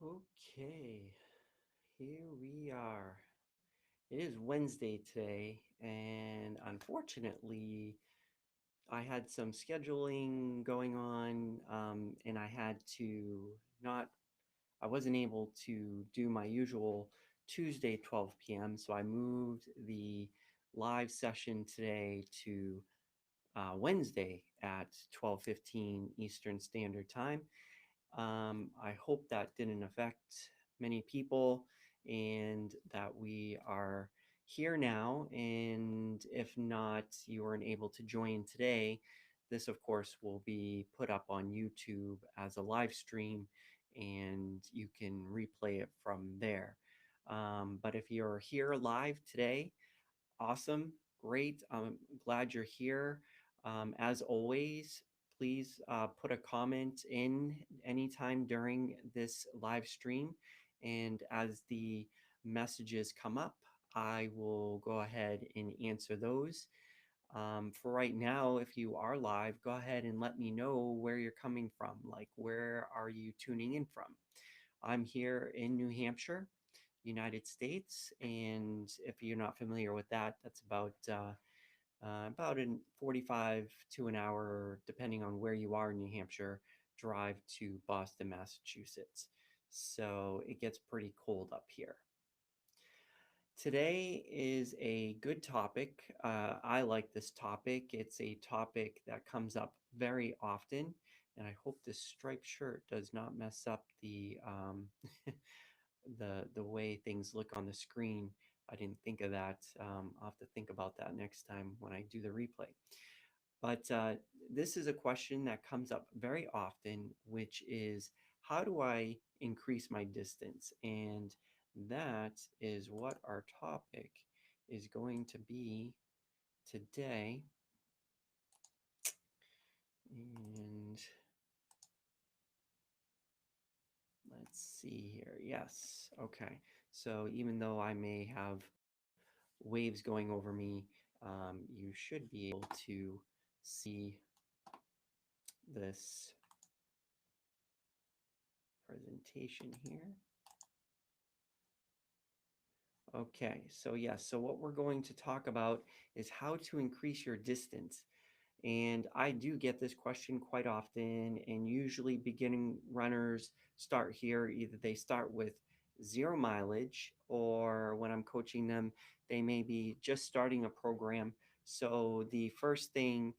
Okay, here we are. It is Wednesday today, and unfortunately, I had some scheduling going on, and I had to not, I wasn't able to do my usual Tuesday 12 p.m., so I moved the live session today to Wednesday at 12:15 Eastern Standard Time. I hope that didn't affect many people and that we are here now. And if not, you weren't able to join today, this, of course, will be put up on YouTube as a live stream and you can replay it from there. But if you're here live today, awesome, great. I'm glad you're here. As always, please put a comment in anytime during this live stream. And as the messages come up, I will go ahead and answer those. For right now, if you are live, go ahead and let me know where you're coming from. Like, where are you tuning in from? I'm here in New Hampshire, United States, and if you're not familiar with that, that's about in 45 to an hour, depending on where you are in New Hampshire, drive to Boston, Massachusetts. So it gets pretty cold up here. Today is a good topic. I like this topic. It's a topic that comes up very often, and I hope this striped shirt does not mess up the way things look on the screen. I didn't think of that. I'll have to think about that next time when I do the replay. But this is a question that comes up very often, which is how do I increase my distance? And that is what our topic is going to be today. And let's see here. Yes. Okay. So even though I may have waves going over me, you should be able to see this presentation here. Okay, so yes, so what we're going to talk about is how to increase your distance. And I do get this question quite often, and usually beginning runners start here. Either they start with 0 mileage, or when I'm coaching them, they may be just starting a program. So the first thing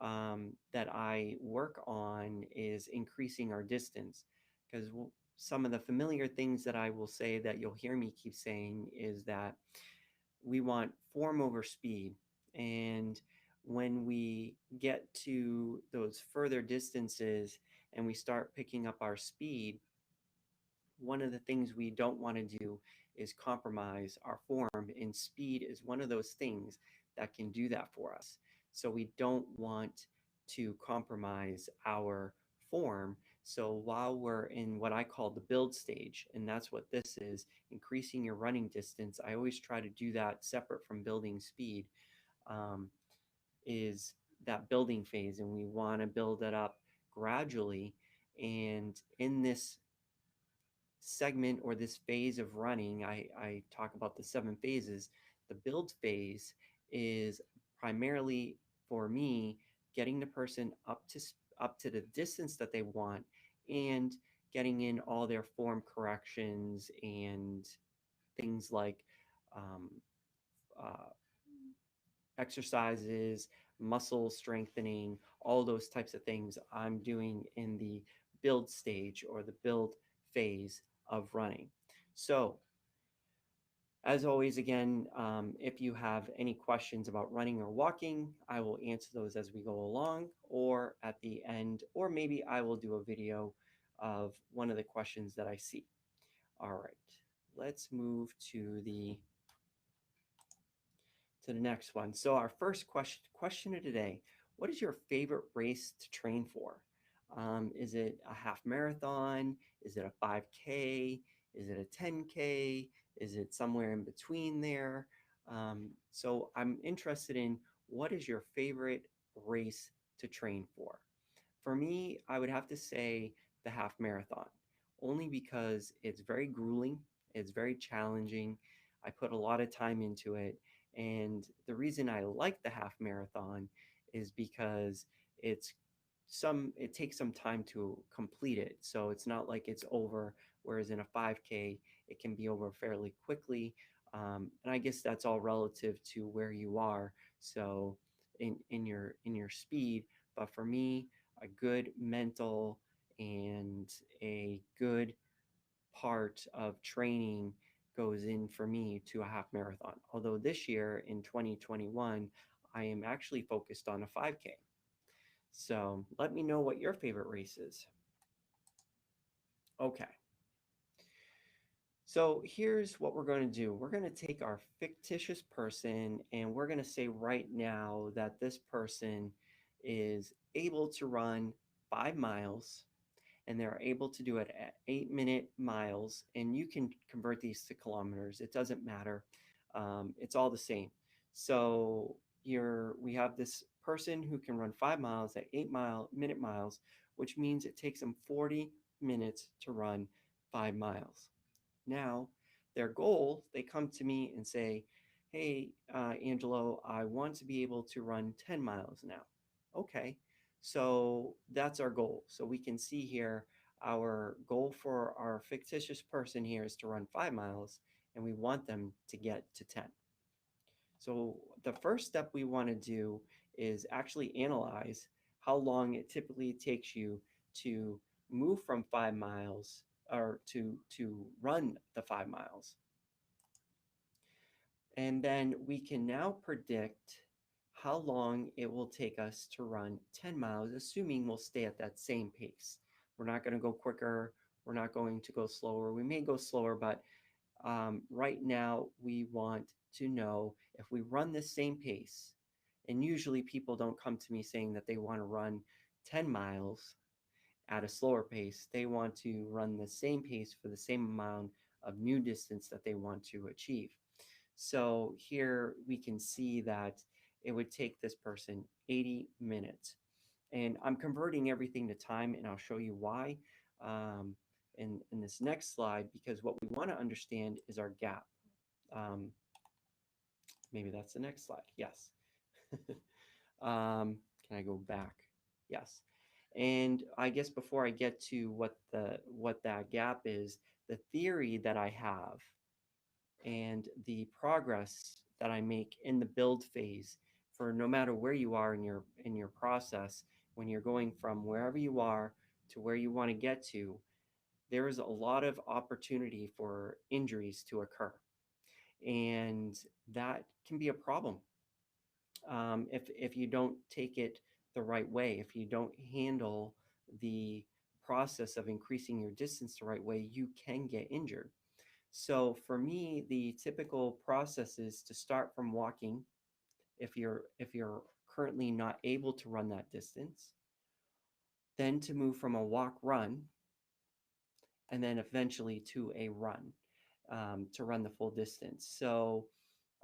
that I work on is increasing our distance, because some of the familiar things that I will say that you'll hear me keep saying is that we want form over speed. And when we get to those further distances and we start picking up our speed, one of the things we don't want to do is compromise our form, and speed is one of those things that can do that for us. So we don't want to compromise our form. So while we're in what I call the build stage, and that's what this is, increasing your running distance, I always try to do that separate from building speed, um, is that building phase. And we want to build it up gradually. And in this segment or this phase of running, I talk about the 7 phases. The build phase is primarily for me getting the person up to the distance that they want and getting in all their form corrections and things like um, uh, exercises, muscle strengthening, all those types of things I'm doing in the build stage or the build phase of running. So, as always, again, if you have any questions about running or walking, I will answer those as we go along or at the end, or maybe I will do a video of one of the questions that I see. All right, let's move to the next one. So our first question of today: what is your favorite race to train for? Is it a half marathon? Is it a 5K? Is it a 10K? Is it somewhere in between there? So I'm interested in what is your favorite race to train for? For me, I would have to say the half marathon only because it's very grueling, it's very challenging. I put a lot of time into it. And the reason I like the half marathon is because it's it takes some time to complete it. So it's not like it's over, whereas in a 5K, it can be over fairly quickly. And I guess that's all relative to where you are. So in your speed, but for me, a good mental and a good part of training goes in for me to a half marathon. Although this year in 2021, I am actually focused on a 5K. So let me know what your favorite race is. Okay. So here's what we're going to do. We're going to take our fictitious person and we're going to say right now that this person is able to run 5 miles and they're able to do it at 8-minute miles. And you can convert these to kilometers. It doesn't matter. It's all the same. So we have this person who can run 5 miles at 8-minute miles, which means it takes them 40 minutes to run 5 miles. Now, their goal, they come to me and say, hey, Angelo, I want to be able to run 10 miles now. Okay, so that's our goal. So we can see here our goal for our fictitious person here is to run 5 miles, and we want them to get to 10. So the first step we want to do is actually analyze how long it typically takes you to move from 5 miles or to run the 5 miles. And then we can now predict how long it will take us to run 10 miles, assuming we'll stay at that same pace. We're not going to go quicker. We're not going to go slower. We may go slower, but right now we want to know if we run the same pace, and usually people don't come to me saying that they want to run 10 miles at a slower pace. They want to run the same pace for the same amount of new distance that they want to achieve. So here we can see that it would take this person 80 minutes. And I'm converting everything to time, and I'll show you why in this next slide, because what we want to understand is our gap. Um, Maybe that's the next slide. Yes. Can I go back? Yes. And I guess before I get to what that gap is, the theory that I have and the progress that I make in the build phase for no matter where you are in your process, when you're going from wherever you are to where you want to get to, there is a lot of opportunity for injuries to occur. And that can be a problem if you don't take it the right way, if you don't handle the process of increasing your distance the right way, you can get injured. So for me, the typical process is to start from walking if you're currently not able to run that distance, then to move from a walk run, and then eventually to a run to run the full distance. So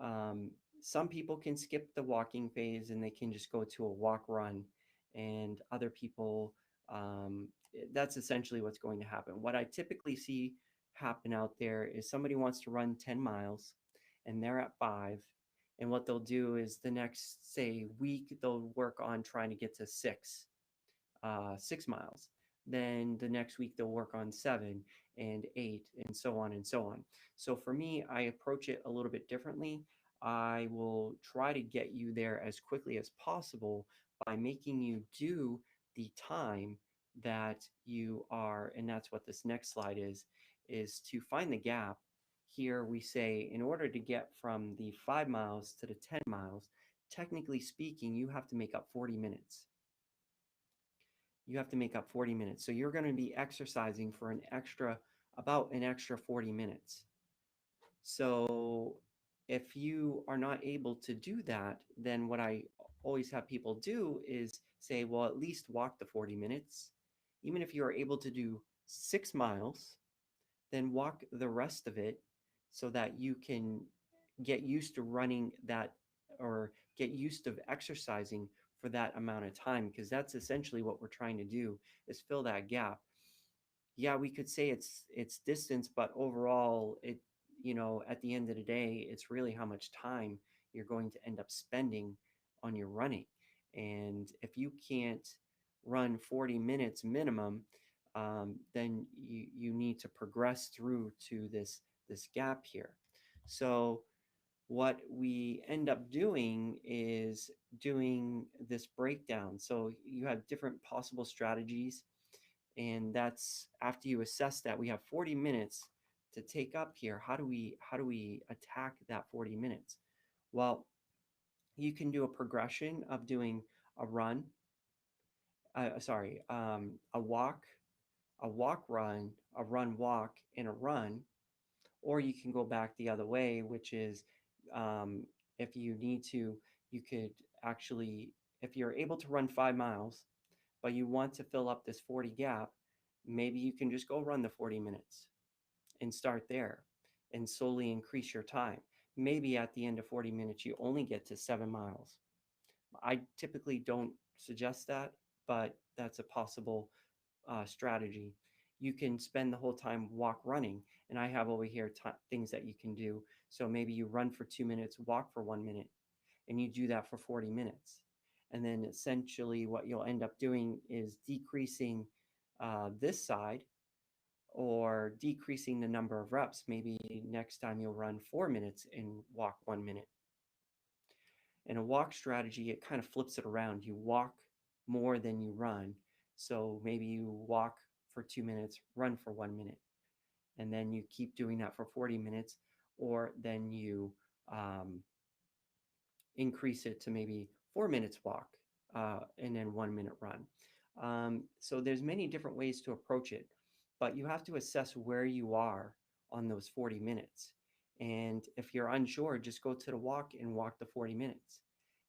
um, some people can skip the walking phase and they can just go to a walk run, and other people, that's essentially what's going to happen. What I typically see happen out there is somebody wants to run 10 miles and they're at 5. And what they'll do is the next, say, week, they'll work on trying to get to 6 miles. Then the next week they'll work on 7 and 8 and so on and so on. So for me, I approach it a little bit differently. I will try to get you there as quickly as possible by making you do the time that you are, and that's what this next slide is to find the gap. Here we say, in order to get from the 5 miles to the 10 miles, technically speaking, you have to make up 40 minutes. You have to make up 40 minutes. So you're going to be exercising for about an extra 40 minutes. So if you are not able to do that, then what I always have people do is say, well, at least walk the 40 minutes. Even if you are able to do 6 miles, then walk the rest of it so that you can get used to running that or get used to exercising for that amount of time, because that's essentially what we're trying to do is fill that gap. yeah, we could say it's distance, but overall, at the end of the day, it's really how much time you're going to end up spending on your running. And if you can't run 40 minutes minimum, then you need to progress through to this gap here. So what we end up doing is doing this breakdown. So you have different possible strategies, and that's after you assess that we have 40 minutes to take up here. How do we attack that 40 minutes? Well, you can do a progression of doing a run, sorry, a walk run, a run walk, and a run. Or you can go back the other way, which is, um, if you need to, you could actually, if you're able to run 5 miles but you want to fill up this 40 gap, maybe you can just go run the 40 minutes and start there and slowly increase your time. Maybe at the end of 40 minutes, you only get to 7 miles. I typically don't suggest that, but that's a possible strategy. You can spend the whole time walk running, and I have over here things that you can do. So maybe you run for 2 minutes, walk for 1 minute, and you do that for 40 minutes. And then essentially, what you'll end up doing is decreasing this side, or decreasing the number of reps. Maybe next time you'll run 4 minutes and walk 1 minute. In a walk strategy, it kind of flips it around. You walk more than you run. So maybe you walk for 2 minutes, run for 1 minute, and then you keep doing that for 40 minutes, or then you um, increase it to maybe 4 minutes walk, and then 1 minute run. So there's many different ways to approach it, but you have to assess where you are on those 40 minutes. And if you're unsure, just go to the walk and walk the 40 minutes.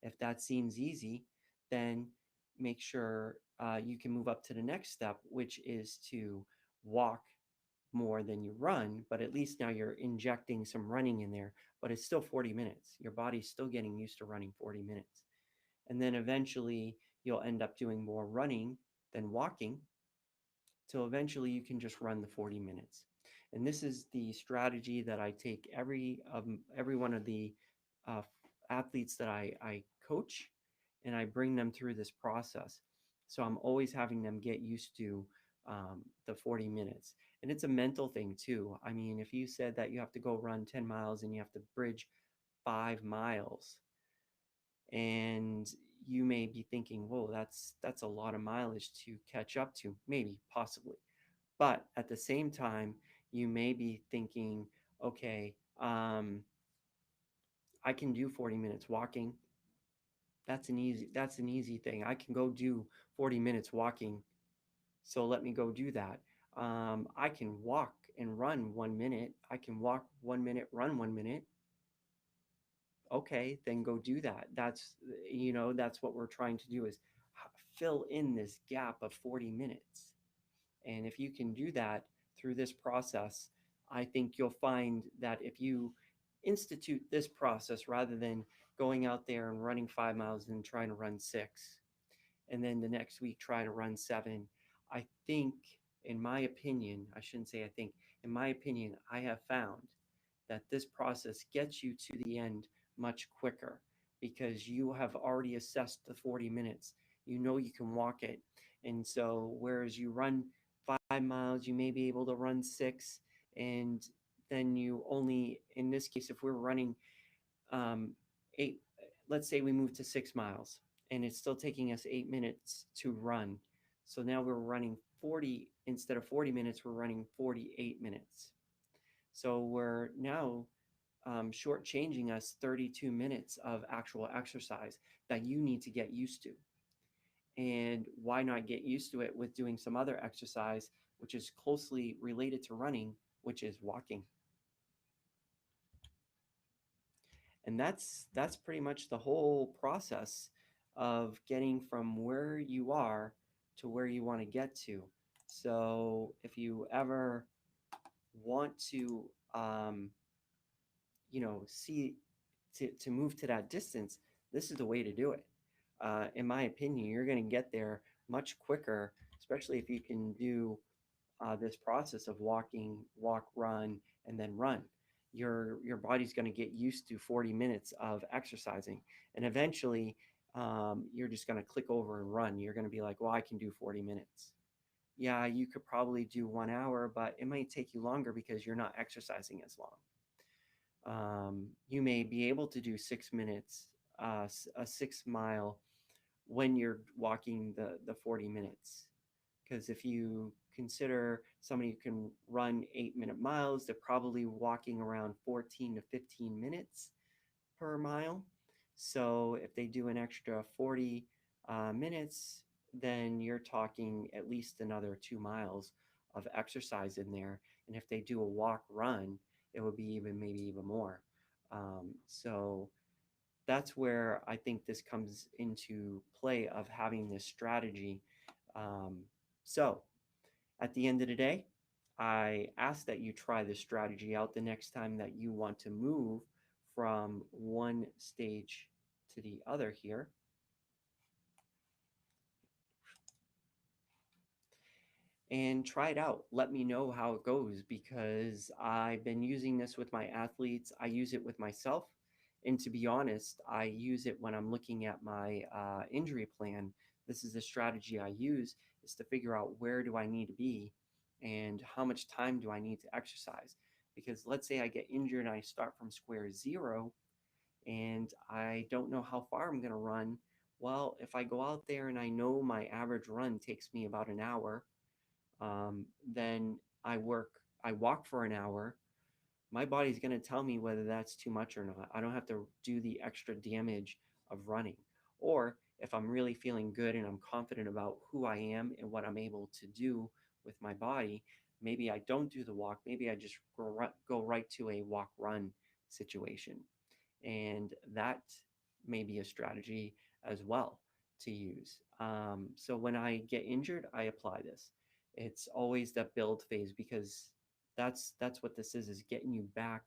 If that seems easy, then make sure you can move up to the next step, which is to walk more than you run, but at least now you're injecting some running in there, but it's still 40 minutes. Your body's still getting used to running 40 minutes. And then eventually you'll end up doing more running than walking, till eventually you can just run the 40 minutes. And this is the strategy that I take every one of the uh, athletes that I coach, and I bring them through this process. So I'm always having them get used to the 40 minutes. And it's a mental thing too. I mean, if you said that you have to go run 10 miles and you have to bridge 5 miles, and you may be thinking, whoa, that's a lot of mileage to catch up to, maybe, possibly. But at the same time, you may be thinking, okay, I can do 40 minutes walking. That's an easy thing. I can go do 40 minutes walking. So let me go do that. I can walk and run 1 minute. I can walk 1 minute, run 1 minute. Okay, then go do that. That's what we're trying to do, is fill in this gap of 40 minutes. And if you can do that through this process, I think you'll find that if you institute this process rather than going out there and running 5 miles and trying to run six, and then the next week try to run seven, I think, in my opinion, I shouldn't say I think, in my opinion, I have found that this process gets you to the end much quicker, because you have already assessed the 40 minutes. You know you can walk it. And so, whereas you run 5 miles, you may be able to run six. And then you only, in this case, if we're running eight, let's say we move to 6 miles and it's still taking us 8 minutes to run. So now we're running 40, instead of 40 minutes, we're running 48 minutes. So we're now shortchanging us 32 minutes of actual exercise that you need to get used to. And why not get used to it with doing some other exercise, which is closely related to running, which is walking? And that's pretty much the whole process of getting from where you are to where you want to get to. So if you ever want to see, to move to that distance, this is the way to do it. In my opinion, you're going to get there much quicker, especially if you can do this process of walk, run, and then run. Your body's going to get used to 40 minutes of exercising, and eventually, you're just going to click over and run. You're going to be like, well, I can do 40 minutes. Yeah, you could probably do 1 hour, but it might take you longer because you're not exercising as long. You may be able to do 6 minutes, a 6 mile when you're walking the 40 minutes. Because if you consider somebody who can run 8-minute miles, they're probably walking around 14 to 15 minutes per mile. So if they do an extra 40 minutes, then you're talking at least another 2 miles of exercise in there. And if they do a walk run, it would be even maybe even more. So that's where I think this comes into play of having this strategy. Um, so at the end of the day, I ask that you try this strategy out the next time that you want to move from one stage to the other here. And try it out. Let me know how it goes because I've been using this with my athletes. I use it with myself. And to be honest, I use it when I'm looking at my injury plan. This is the strategy I use is to figure out where do I need to be and how much time do I need to exercise. Because let's say I get injured and I start from square zero and I don't know how far I'm going to run. Well, if I go out there and I know my average run takes me about an hour, then I walk for an hour. My body's going to tell me whether that's too much or not. I don't have to do the extra damage of running. Or if I'm really feeling good and I'm confident about who I am and what I'm able to do with my body, maybe I don't do the walk. Maybe I just go right to a walk run situation. And that may be a strategy as well to use. So when I get injured, I apply this. It's always that build phase because that's what this is getting you back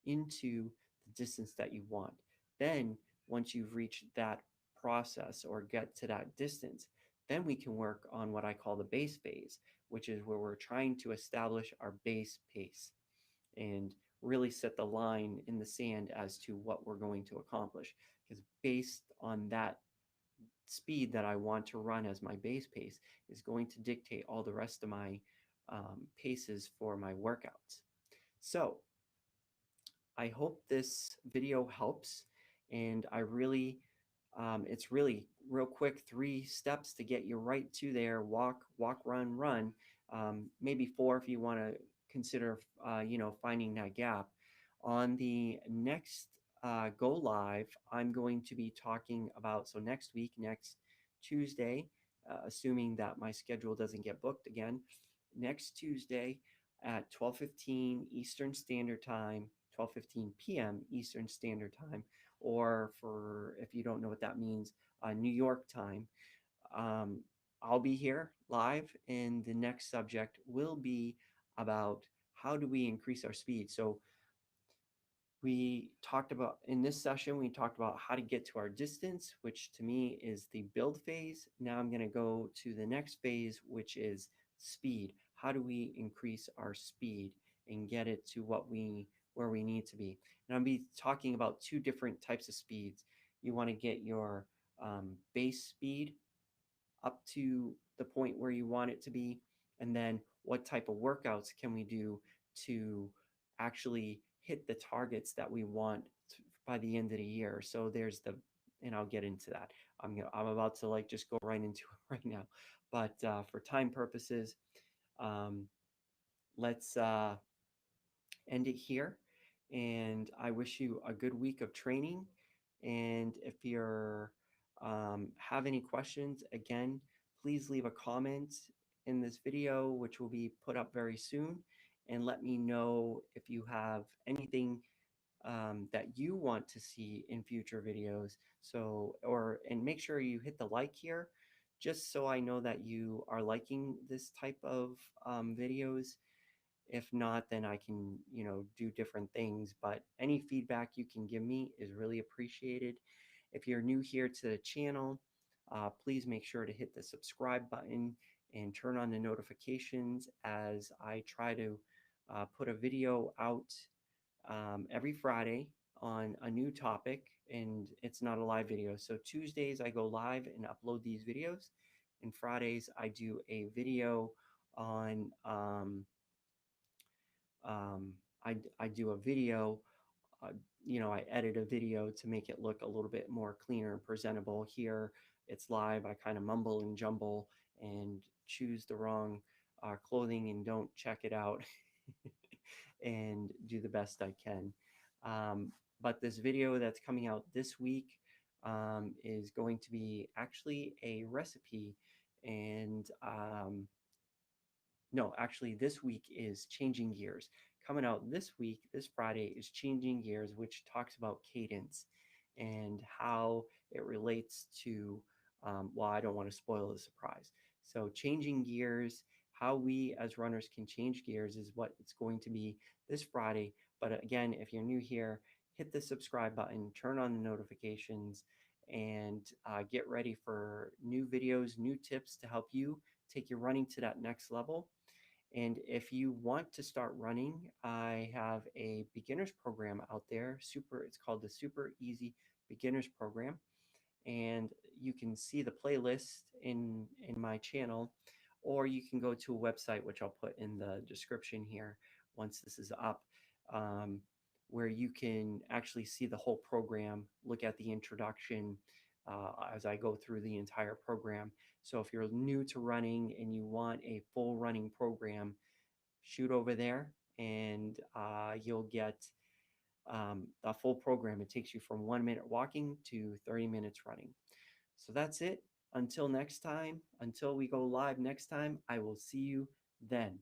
into the distance that you want. Then once you've reached that process or get to that distance, then we can work on what I call the base phase, which is where we're trying to establish our base pace and really set the line in the sand as to what we're going to accomplish. Because based on that speed that I want to run as my base pace is going to dictate all the rest of my paces for my workouts. So I hope this video helps. And I really, it's really real quick 3 steps to get you right to there walk, walk, run, run. Maybe 4 if you want to consider, finding that gap. On the next go live, I'm going to be talking about, so next week, next Tuesday, assuming that my schedule doesn't get booked again, next Tuesday at 12:15 Eastern Standard Time, 12:15 p.m. Eastern Standard Time, or for if you don't know what that means, New York time. Um, I'll be here live, and the next subject will be about how do we increase our speed. So we talked about in this session, we talked about how to get to our distance, which to me is the build phase. Now I'm going to go to the next phase, which is speed. How do we increase our speed and get it to where we need to be? And I'll be talking about 2 different types of speeds. You want to get your base speed up to the point where you want it to be, and then what type of workouts can we do to actually hit the targets that we want by the end of the year. So there's the, and I'll get into that. I'm about to like just go right into it right now, but for time purposes, um, let's end it here. And I wish you a good week of training. And if you're have any questions, again, please leave a comment in this video, which will be put up very soon. And let me know if you have anything that you want to see in future videos. So, and make sure you hit the like here, just so I know that you are liking this type of videos. If not, then I can, do different things. But any feedback you can give me is really appreciated. If you're new here to the channel, please make sure to hit the subscribe button and turn on the notifications as I try to put a video out every Friday on a new topic, and it's not a live video. So Tuesdays I go live and upload these videos, and Fridays I do a video on I do a video. Uh, I edit a video to make it look a little bit more cleaner and presentable. Here it's live. I kind of mumble and jumble and choose the wrong clothing and don't check it out and do the best I can. But this video that's coming out this week is going to be actually a recipe. And no, actually, this week is Changing Gears. Coming out this week, this Friday, is Changing Gears, which talks about cadence and how it relates to, well, I don't want to spoil the surprise. So, Changing Gears, how we as runners can change gears is what it's going to be this Friday. But again, if you're new here, hit the subscribe button, turn on the notifications, and get ready for new videos, new tips to help you take your running to that next level. And if you want to start running, I have a beginners program out there. It's called the Super Easy Beginners Program. And you can see the playlist in my channel, or you can go to a website, which I'll put in the description here once this is up, um, where you can actually see the whole program, look at the introduction as I go through the entire program. So if you're new to running and you want a full running program, shoot over there and you'll get a full program. It takes you from 1 minute walking to 30 minutes running. So that's it. Until next time, until we go live next time, I will see you then.